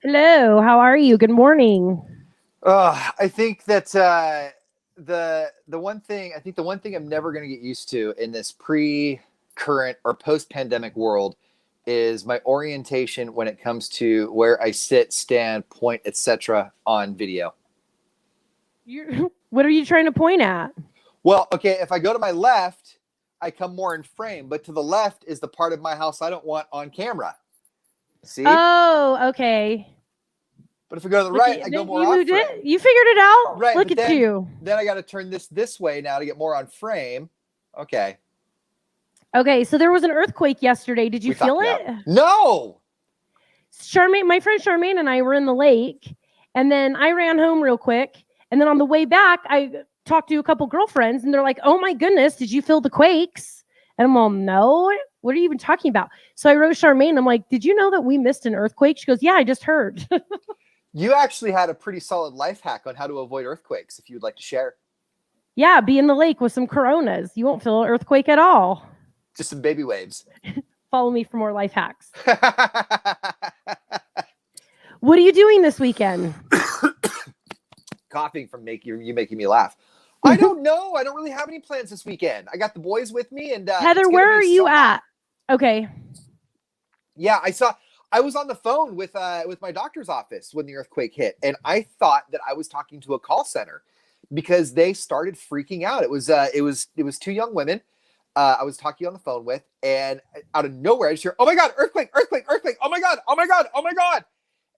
Hello, how are you? Good morning. I think that the one thing I'm never going to get used to in this current or post pandemic world is my orientation when it comes to where I sit, stand, point, etc. on video. What are you trying to point at? Well, okay, if I go to my left, I come more in frame, but to the left is the part of my house I don't want on camera. See? Oh, okay. But if I go to the Look right, at I go then more you off moved frame. it. You figured it out. Right, Look but at you. then I got to turn this way now to get more on frame. Okay. Okay, so there was an earthquake yesterday. Did you We feel talked about. it? No. Charmaine, my friend Charmaine and I were in the lake, and then I ran home real quick, and then on the way back, I talked to a couple girlfriends, and they're like, "Oh my goodness, did you feel the quakes?" And I'm all, "No. What are you even talking about?" So I wrote Charmaine. I'm like, "Did you know that we missed an earthquake?" She goes, "Yeah, I just heard." You actually had a pretty solid life hack on how to avoid earthquakes if you'd like to share. Yeah, be in the lake with some Coronas. You won't feel an earthquake at all. Just some baby waves. Follow me for more life hacks. What are you doing this weekend? Coughing from you making me laugh. I don't know. I don't really have any plans this weekend. I got the boys with me, and Heather, it's gonna where be are you so hot. at? Okay. Yeah, I was on the phone with my doctor's office when the earthquake hit, and I thought that I was talking to a call center because they started freaking out. It was two young women I was talking on the phone with, and out of nowhere I just hear, "Oh my god, earthquake, earthquake, earthquake! Oh my god, oh my god, oh my god!"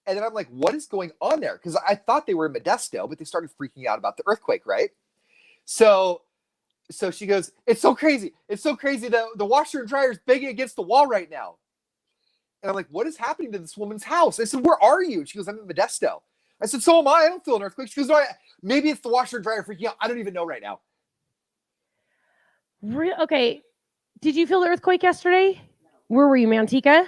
And then I'm like, "What is going on there?" Because I thought they were in Modesto, but they started freaking out about the earthquake, right? So so she goes, "It's so crazy, it's so crazy. The washer and dryer is banging against the wall right now." And I'm like, "What is happening to this woman's house?" I said, "Where are you?" And she goes, "I'm in Modesto." I said, "So am I. I don't feel an earthquake." She goes, "No, maybe it's the washer and dryer freaking out. I don't even know right now." Okay. Did you feel the earthquake yesterday? Where were you, Manteca?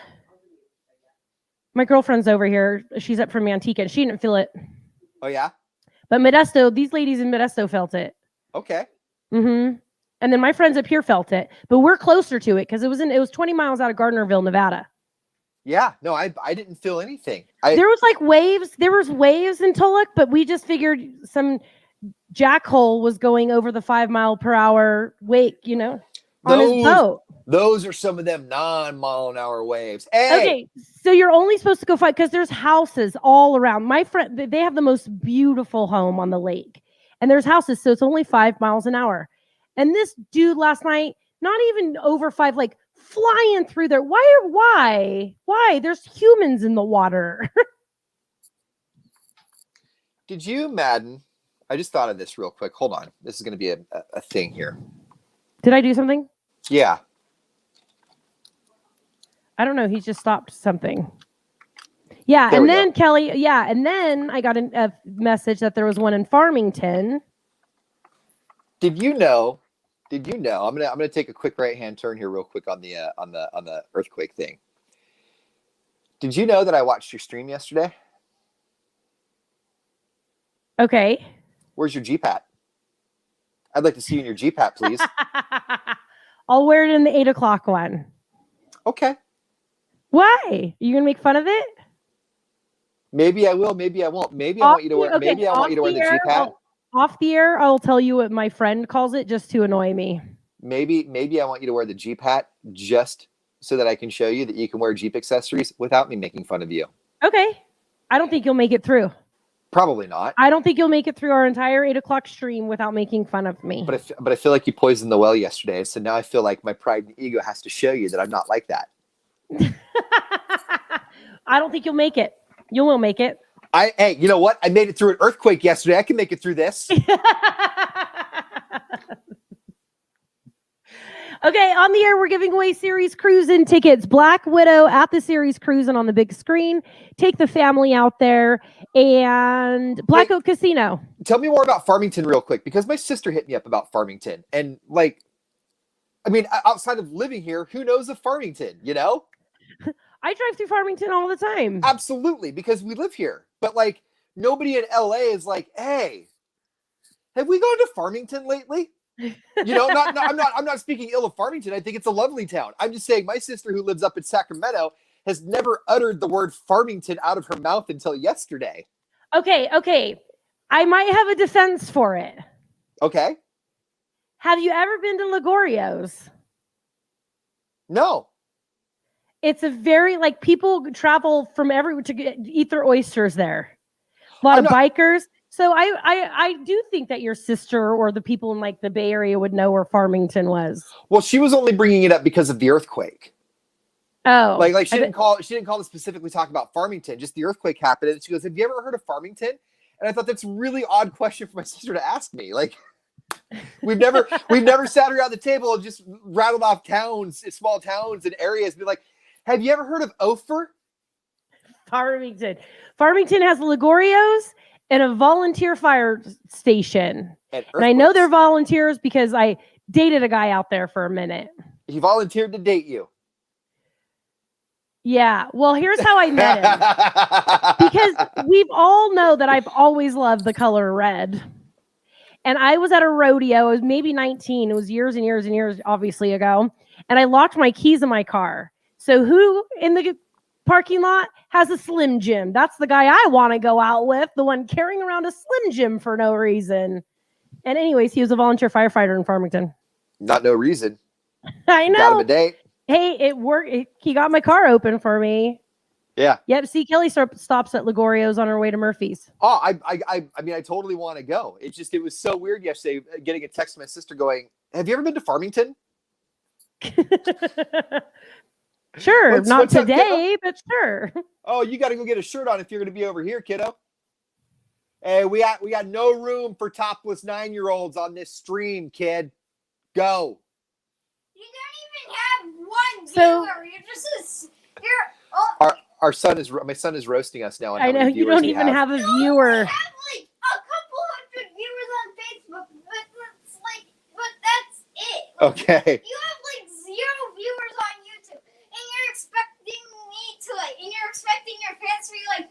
My girlfriend's over here. She's up from Manteca, and she didn't feel it. Oh yeah. But Modesto, these ladies in Modesto felt it. Okay. Mm-hmm. And then my friends up here felt it, but we're closer to it because it was 20 miles out of Gardnerville, Nevada. Yeah. No, I didn't feel anything. There was like waves. There was waves in Tulloch, but we just figured some jackhole was going over the 5 mile per hour wake, on his those boat. those are some of them 9 mile an hour waves. Hey, Okay, so you're only supposed to go fight because there's houses all around. My friend, they have the most beautiful home on the lake, and there's houses, so it's only 5 miles an hour. And this dude last night, not even over five, like flying through there. Why? There's humans in the water. did you Madden? I just thought of this real quick. Hold on. This is going to be a thing here. Did I do something? Yeah. I don't know. He just stopped something. Yeah, There and we then go. Kelly, yeah, and then I got a message that there was one in Farmington. Did you know? Did you know? I'm gonna take a quick right hand turn here, real quick on the earthquake thing. Did you know that I watched your stream yesterday? Okay. Where's your Jeep hat? I'd like to see you in your Jeep hat, please. I'll wear it in the 8 o'clock one. Okay. Why? Are you gonna make fun of it? Maybe I will. Maybe I won't. Maybe I Off want you to the, wear. okay, Maybe I want off you to wear the the air. Jeep hat. Off the air, I'll tell you what my friend calls it, just to annoy me. Maybe I want you to wear the Jeep hat just so that I can show you that you can wear Jeep accessories without me making fun of you. Okay. I don't think you'll make it through. Probably not. I don't think you'll make it through our entire 8 o'clock stream without making fun of me. But I feel like you poisoned the well yesterday, so now I feel like my pride and ego has to show you that I'm not like that. I don't think you'll make it. You won't make it. Hey, you know what? I made it through an earthquake yesterday. I can make it through this. Okay, on the air, we're giving away series cruising tickets. Black Widow at the series cruising on the big screen. Take the family out there. And Black Oak Casino. Tell me more about Farmington real quick, because my sister hit me up about Farmington. And like, I mean, outside of living here, who knows of Farmington, you know? I drive through Farmington all the time. Absolutely, because we live here. But like, nobody in LA is like, "Hey, have we gone to Farmington lately?" You know, I'm not speaking ill of Farmington. I think it's a lovely town. I'm just saying my sister who lives up in Sacramento has never uttered the word Farmington out of her mouth until yesterday. Okay. I might have a defense for it. Okay. Have you ever been to Ligorio's? No. It's a very, like, people travel from everywhere to eat their oysters there. A lot of bikers. So I do think that your sister or the people in like the Bay Area would know where Farmington was. Well, she was only bringing it up because of the earthquake. Oh, like she didn't call to specifically talk about Farmington. Just the earthquake happened, and she goes, "Have you ever heard of Farmington?" And I thought that's a really odd question for my sister to ask me. Like, we've never sat around the table and just rattled off towns, small towns and areas, and be like, "Have you ever heard of Ophir?" Farmington has Ligorio's and a volunteer fire station. And I know they're volunteers because I dated a guy out there for a minute. He volunteered to date you. Yeah. Well, here's how I met him. Because we've all know that I've always loved the color red. And I was at a rodeo. I was maybe 19. It was years and years and years, obviously, ago. And I locked my keys in my car. So who in the parking lot has a Slim Jim? That's the guy I want to go out with, the one carrying around a Slim Jim for no reason. And anyways, he was a volunteer firefighter in Farmington. Not no reason. I know. Got him a date. Hey, it worked. He got my car open for me. Yeah. Yep. See, Kelly stops at Ligorio's on her way to Murphy's. Oh, I mean, I totally want to go. It was so weird yesterday getting a text from my sister going, "Have you ever been to Farmington?" Sure, not today, but sure. Oh, you got to go get a shirt on if you're going to be over here, kiddo. Hey, we got no room for topless 9-year-olds on this stream, kid. Go. You don't even have one viewer. Our son is my son is roasting us now. On I know you don't even have a viewer. We have like a couple hundred viewers on Facebook, but that's it. Okay. You have like 0 viewers on YouTube, and you're expecting me to and you're expecting your fans to be like,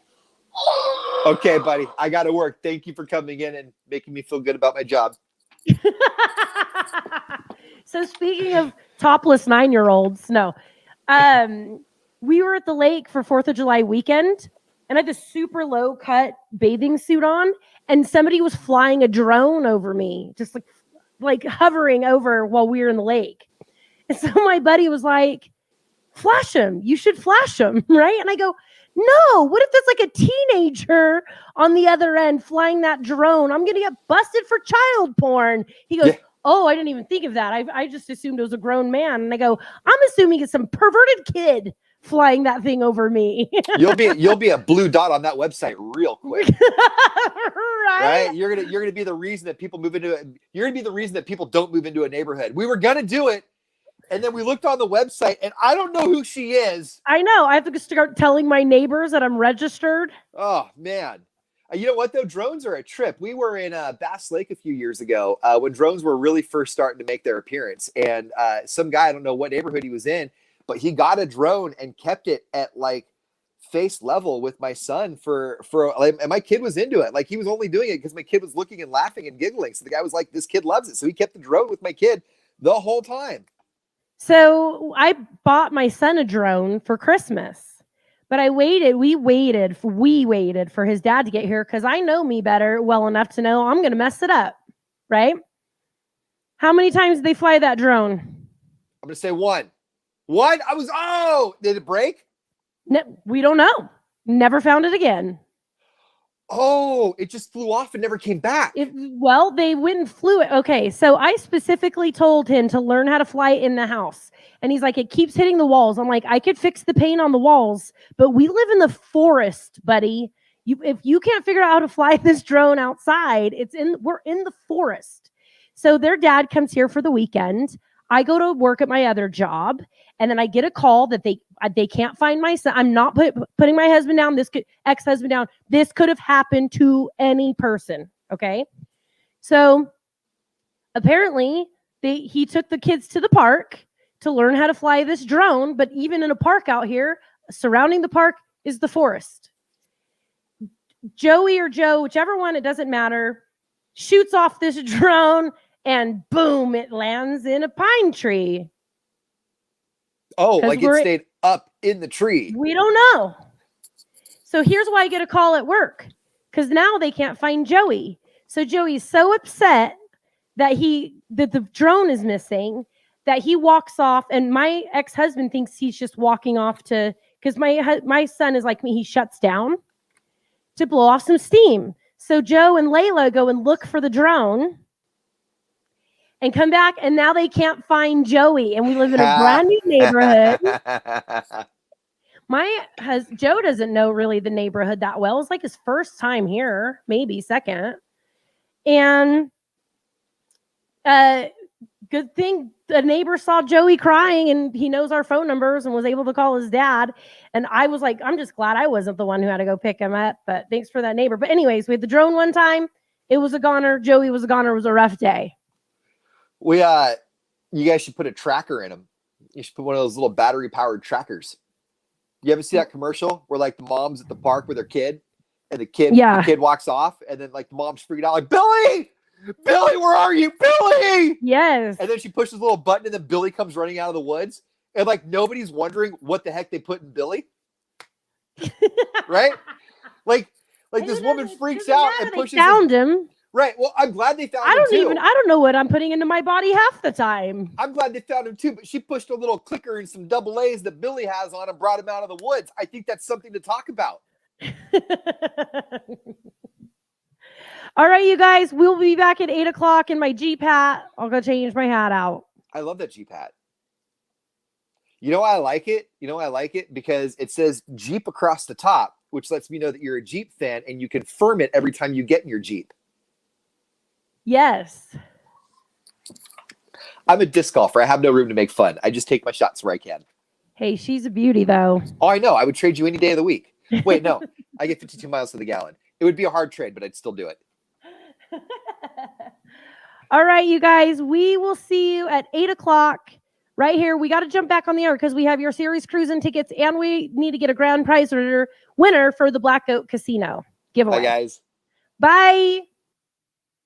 oh. Okay, buddy, I got to work. Thank you for coming in and making me feel good about my job. So speaking of topless 9-year-olds, no, we were at the lake for 4th of July weekend, and I had this super low cut bathing suit on, and somebody was flying a drone over me, just like hovering over while we were in the lake. And so my buddy was like, "Flash him. You should flash him." Right. And I go, "No, what if there's like a teenager on the other end flying that drone? I'm going to get busted for child porn." He goes, "Oh, I didn't even think of that. I just assumed it was a grown man." And I go, "I'm assuming it's some perverted kid flying that thing over me." You'll be a blue dot on that website real quick. Right? You're gonna be the reason that people move into it. You're gonna be the reason that people don't move into a neighborhood. We were gonna do it, and then we looked on the website, and I don't know who she is. I know. I have to start telling my neighbors that I'm registered. Oh man. You know what though? Drones are a trip. We were in Bass Lake a few years ago when drones were really first starting to make their appearance, and some guy, I don't know what neighborhood he was in, but he got a drone and kept it at like face level with my son and my kid was into it. Like, he was only doing it because my kid was looking and laughing and giggling. So the guy was like, "This kid loves it." So he kept the drone with my kid the whole time. So I bought my son a drone for Christmas, but we waited for his dad to get here because I know me well enough to know I'm going to mess it up, right? How many times did they fly that drone? I'm going to say one. Did it break? No, we don't know. Never found it again. Oh, it just flew off and never came back. They went and flew it. Okay, so I specifically told him to learn how to fly it in the house. And he's like, "It keeps hitting the walls." I'm like, "I could fix the paint on the walls, but we live in the forest, buddy. If you can't figure out how to fly this drone outside, we're in the forest." So their dad comes here for the weekend. I go to work at my other job, and then I get a call that they can't find my son. I'm not putting my husband down. Ex-husband down. This could have happened to any person. Okay, so apparently he took the kids to the park to learn how to fly this drone. But even in a park out here, surrounding the park is the forest. Joey or Joe, whichever one, it doesn't matter, shoots off this drone. And boom, it lands in a pine tree. Oh, like it stayed up in the tree? We don't know. So here's why I get a call at work, because now they can't find Joey. So Joey's so upset that the drone is missing that he walks off, and my ex-husband thinks he's just walking off to, because my son is like me, he shuts down to blow off some steam. So Joe and Layla go and look for the drone and come back, and now they can't find Joey, and we live in a brand new neighborhood. Joe doesn't know really the neighborhood that well. It's like his first time here, maybe second. And good thing the neighbor saw Joey crying, and he knows our phone numbers and was able to call his dad. And I was like, I'm just glad I wasn't the one who had to go pick him up, but thanks for that neighbor. But anyways, we had the drone one time. It was a goner. Joey was a goner. It was a rough day. You guys should put a tracker in them. You should put one of those little battery powered trackers. You ever see that commercial where like the mom's at the park with her kid, and the kid walks off, and then like the mom's freaking out like, Billy, where are you, Billy? Yes. And then she pushes a little button, and then Billy comes running out of the woods, and like nobody's wondering what the heck they put in Billy, right? Like this woman freaks out and pushes. Found him. Right. Well, I'm glad they found him too. I don't know what I'm putting into my body half the time. I'm glad they found him too, but she pushed a little clicker and some double A's that Billy has on and brought him out of the woods. I think that's something to talk about. All right, you guys, we'll be back at 8:00 in my Jeep hat. I'll go change my hat out. I love that Jeep hat. You know why I like it? Because it says Jeep across the top, which lets me know that you're a Jeep fan, and you confirm it every time you get in your Jeep. Yes. I'm a disc golfer. I have no room to make fun. I just take my shots where I can. Hey, she's a beauty, though. Oh, I know. I would trade you any day of the week. Wait, no. I get 52 miles to the gallon. It would be a hard trade, but I'd still do it. All right, you guys. We will see you at 8:00 right here. We got to jump back on the air because we have your series cruising tickets, and we need to get a grand prize winner for the Black Goat Casino giveaway. Bye, guys. Bye.